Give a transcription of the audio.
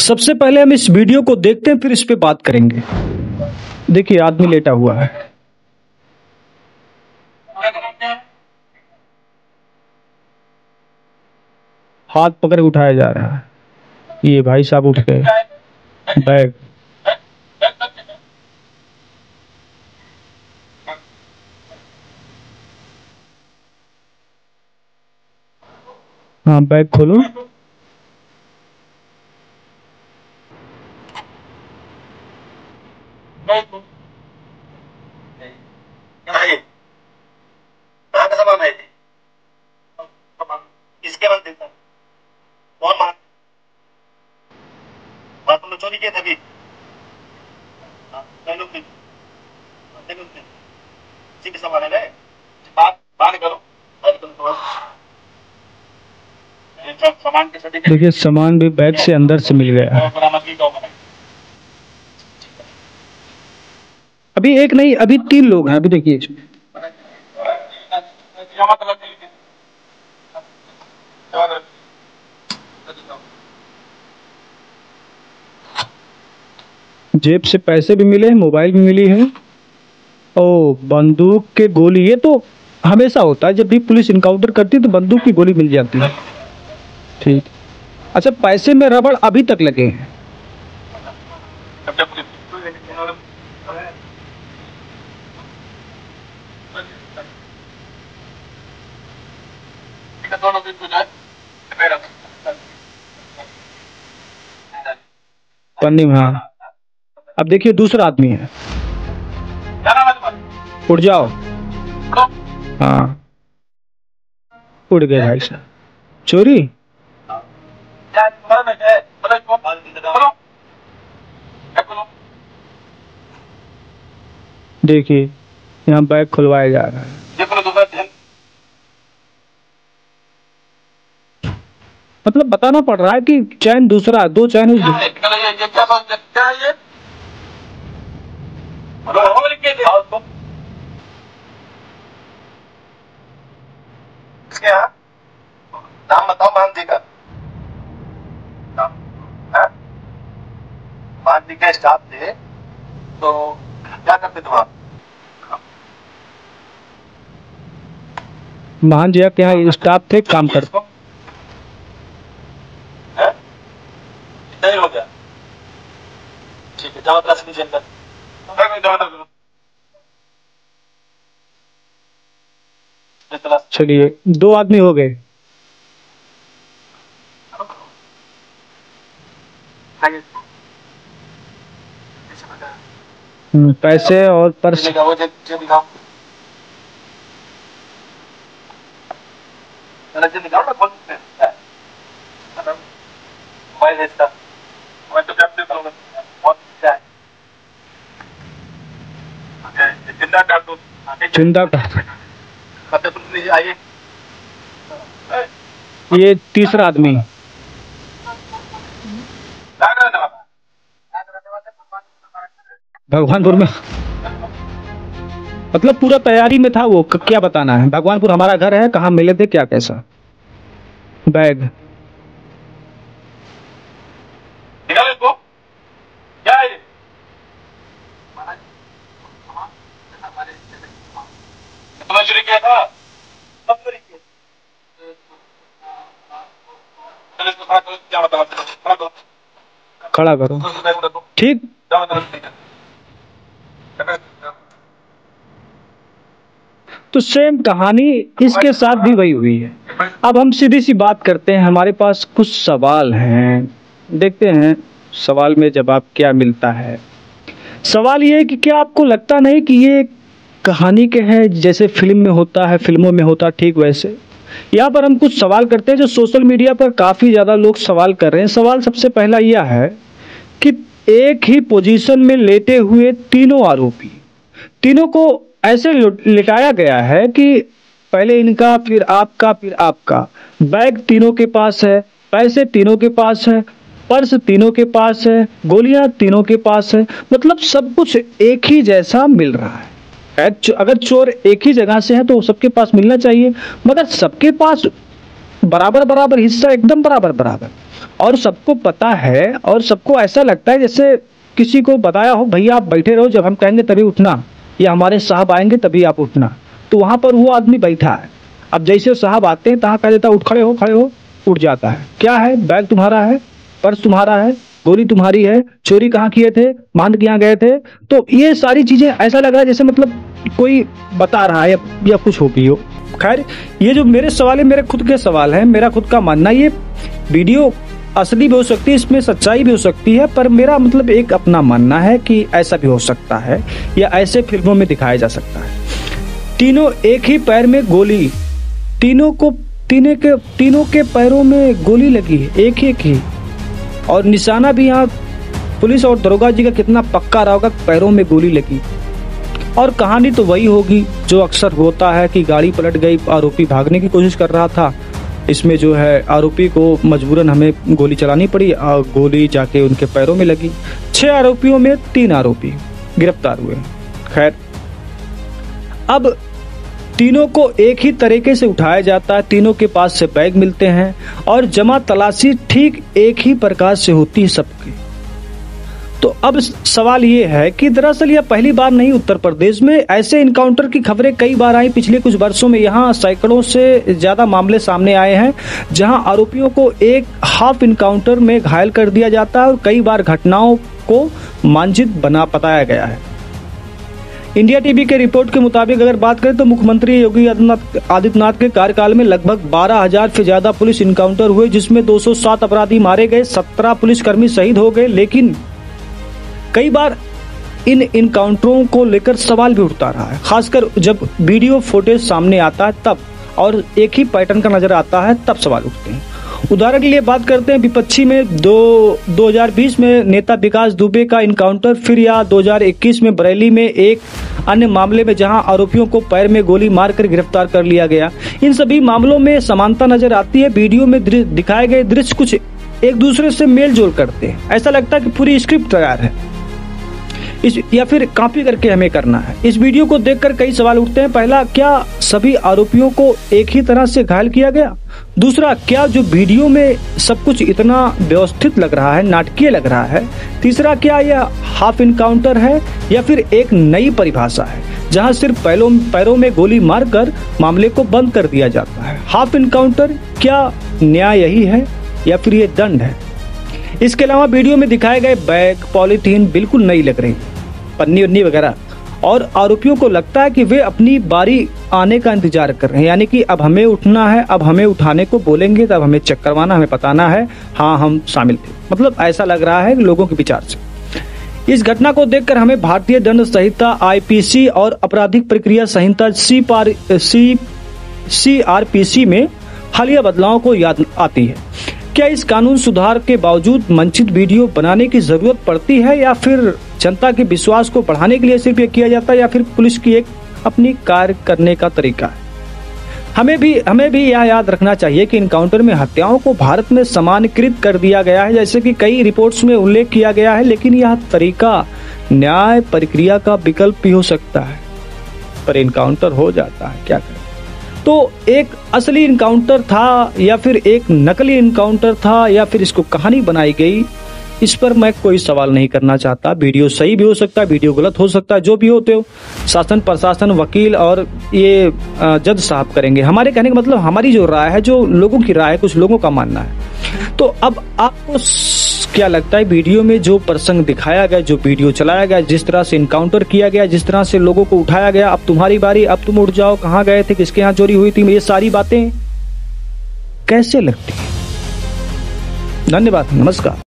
सबसे पहले हम इस वीडियो को देखते हैं, फिर इस पे बात करेंगे। देखिए आदमी लेटा हुआ है, हाथ पकड़ के उठाया जा रहा है। ये भाई साहब उठ गए, बैग हाँ बैग खोलो। सामान है किसके पास देता कौन मान तुमने चोरी किए थे अभी सामान है बाहर करो सामान के सर्टिफिकेट। देखिए सामान भी बैग से अंदर से मिल गया है। अभी एक नहीं, अभी 3 लोग हैं। अभी देखिए इसमें जेब से पैसे भी मिले, मोबाइल भी मिली है। ओ बंदूक के गोली, ये तो हमेशा होता है जब भी पुलिस इनकाउंटर करती है तो बंदूक की गोली मिल जाती है। ठीक, अच्छा पैसे में रबड़ अभी तक लगे हैं। पन्नी में हाँ। अब देखिए दूसरा आदमी है, उठ जाओ। हाँ उड़ गए भाई साहब। चोरी देखिए यहाँ बैग खुलवाया जा रहा है। मतलब बताना पड़ रहा है कि चैन दूसरा, 2 चैन क्या नाम बताओ मान जी का मान जी के स्टाफ थे तो क्या करते थे वहां? महान जी के यहाँ स्टाफ थे, काम कर। नहीं हो गया, ठीक है जाओ क्लास लीजिए अंदर। चलिए 2 आदमी हो गए। पैसे और पर्स चिंता कर। आइए ये तीसरा आदमी भगवानपुर में, मतलब पूरा तैयारी में था वो। क्या बताना है, भगवानपुर हमारा घर है, कहाँ मिले थे क्या कैसा। बैग क्या है चोरी किया था, खड़ा करो। ठीक, तो सेम कहानी इसके साथ भी वही हुई है। अब हम सीधी सी बात करते हैं, हमारे पास कुछ सवाल हैं, देखते हैं सवाल में जवाब क्या मिलता है। सवाल ये है कि क्या आपको लगता नहीं कि ये कहानी के है, जैसे फिल्म में होता है, फिल्मों में होता ठीक वैसे। यहाँ पर हम कुछ सवाल करते हैं जो सोशल मीडिया पर काफ़ी ज़्यादा लोग सवाल कर रहे हैं। सवाल सबसे पहला यह है कि एक ही पोजीशन में लेटे हुए तीनों आरोपी, तीनों को ऐसे लिटाया गया है कि पहले इनका फिर आपका फिर आपका, बैग तीनों के पास है, पैसे तीनों के पास है, पर्स तीनों के पास है, गोलियां तीनों के पास है। मतलब सब कुछ एक ही जैसा मिल रहा है। अगर चोर एक ही जगह से है तो सबके पास मिलना चाहिए, मगर सबके पास बराबर बराबर हिस्सा, एकदम बराबर बराबर। और सबको पता है और सबको ऐसा लगता है जैसे किसी को बताया हो, भैया आप बैठे रहो, जब हम कहेंगे तभी उठना, या हमारे साहब आएंगे तभी आप उठना। तो वहां पर वो आदमी बैठा है, अब जैसे साहब आते हैं तहाँ कह देता उठ, खड़े हो, उठ जाता है। क्या है? बैग तुम्हारा है, पर्स तुम्हारा है, गोली तुम्हारी है, चोरी कहाँ किए थे, बांध के यहाँ गए थे। तो ये सारी चीजें ऐसा लग रहा है जैसे मतलब कोई बता रहा है या कुछ हो भी हो। खैर, ये जो मेरे सवाल है, मेरे खुद के सवाल है, मेरा खुद का मानना, ये वीडियो असली भी हो सकती है, इसमें सच्चाई भी हो सकती है, पर मेरा मतलब एक अपना मानना है कि ऐसा भी हो सकता है या ऐसे फिल्मों में दिखाया जा सकता है। तीनों एक ही पैर में गोली, तीनों के पैरों में गोली लगी है, एक ही, और निशाना भी यहाँ पुलिस और दरोगा जी का कितना पक्का रहा होगा, पैरों में गोली लगी। और कहानी तो वही होगी जो अक्सर होता है कि गाड़ी पलट गई, आरोपी भागने की कोशिश कर रहा था, इसमें जो है आरोपी को मजबूरन हमें गोली चलानी पड़ी और गोली जाके उनके पैरों में लगी। 6 आरोपियों में 3 आरोपी गिरफ्तार हुए। खैर, अब तीनों को एक ही तरीके से उठाया जाता है, तीनों के पास से बैग मिलते हैं और जमा तलाशी ठीक एक ही प्रकार से होती है सबकी। तो अब सवाल ये है कि दरअसल यह पहली बार नहीं, उत्तर प्रदेश में ऐसे इनकाउंटर की खबरें कई बार आई पिछले कुछ वर्षों में। यहाँ सैकड़ों से ज्यादा मामले सामने आए हैं जहां आरोपियों को एक हाफ इनकाउंटर में घायल कर दिया जाता है और कई बार घटनाओं को मांझित बना बताया गया है। इंडिया टीवी के रिपोर्ट के मुताबिक अगर बात करें तो मुख्यमंत्री योगी आदित्यनाथ के कार्यकाल में लगभग 12,000 से ज्यादा पुलिस इनकाउंटर हुए, जिसमें 207 अपराधी मारे गए, 17 पुलिसकर्मी शहीद हो गए। लेकिन कई बार इन इनकाउंटरों को लेकर सवाल भी उठता रहा है, खासकर जब वीडियो फुटेज सामने आता है तब, और एक ही पैटर्न का नजर आता है तब सवाल उठते हैं। उदाहरण के लिए बात करते हैं विपक्षी में 2020 में नेता विकास दुबे का इनकाउंटर, फिर या 2021 में बरेली में एक अन्य मामले में जहां आरोपियों को पैर में गोली मारकर गिरफ्तार कर लिया गया। इन सभी मामलों में समानता नजर आती है, वीडियो में दिखाए गए दृश्य कुछ एक दूसरे से मेल जोल करते हैं, ऐसा लगता है कि पूरी स्क्रिप्ट तैयार है या फिर कॉपी करके हमें करना है। इस वीडियो को देखकर कई सवाल उठते हैं। पहला, क्या सभी आरोपियों को एक ही तरह से घायल किया गया? दूसरा, क्या जो वीडियो में सब कुछ इतना व्यवस्थित लग रहा है, नाटकीय लग रहा है? तीसरा, क्या यह हाफ इनकाउंटर है या फिर एक नई परिभाषा है जहां सिर्फ पैरों में गोली मारकर मामले को बंद कर दिया जाता है? हाफ इनकाउंटर, क्या न्याय यही है या फिर ये दंड है? इसके अलावा वीडियो में दिखाए गए बैग, पॉलीथीन बिल्कुल नई लग रही, पन्नी उन्नी वगैरह, और आरोपियों को लगता है कि वे अपनी बारी आने का इंतजार कर रहे हैं, यानी कि अब हमें उठना है, अब हमें उठाने को बोलेंगे तब हमें चेक करवाना, हमें बताना है हाँ हम शामिल थे। मतलब ऐसा लग रहा है लोगों के विचार से। इस घटना को देखकर हमें भारतीय दंड संहिता IPC और आपराधिक प्रक्रिया संहिता CRPC में हालिया बदलावों को याद आती है। क्या इस कानून सुधार के बावजूद मंचित वीडियो बनाने की जरूरत पड़ती है या फिर जनता के विश्वास को बढ़ाने के लिए सिर्फ ये किया जाता है, या फिर पुलिस की एक अपनी कार्य करने का तरीका है? हमें भी यह याद रखना चाहिए कि इनकाउंटर में हत्याओं को भारत में सामान्यकृत कर दिया गया है, जैसे कि कई रिपोर्ट्स में उल्लेख किया गया है, लेकिन यह तरीका न्याय प्रक्रिया का विकल्प भी हो सकता है, पर इनकाउंटर हो जाता है, क्या करें? तो एक असली इनकाउंटर था या फिर एक नकली इनकाउंटर था या फिर इसको कहानी बनाई गई, इस पर मैं कोई सवाल नहीं करना चाहता। वीडियो सही भी हो सकता है, वीडियो गलत हो सकता है, जो भी होते हो शासन, प्रशासन, वकील और ये जज साहब करेंगे। हमारे कहने का मतलब हमारी जो राय है, जो लोगों की राय है, कुछ लोगों का मानना है। तो अब आपको क्या लगता है वीडियो में जो प्रसंग दिखाया गया, जो वीडियो चलाया गया, जिस तरह से इनकाउंटर किया गया, जिस तरह से लोगों को उठाया गया, अब तुम्हारी बारी, अब तुम उठ जाओ, कहाँ गए थे, किसके यहाँ चोरी हुई थी, ये सारी बातें कैसे लगती है? धन्यवाद, नमस्कार।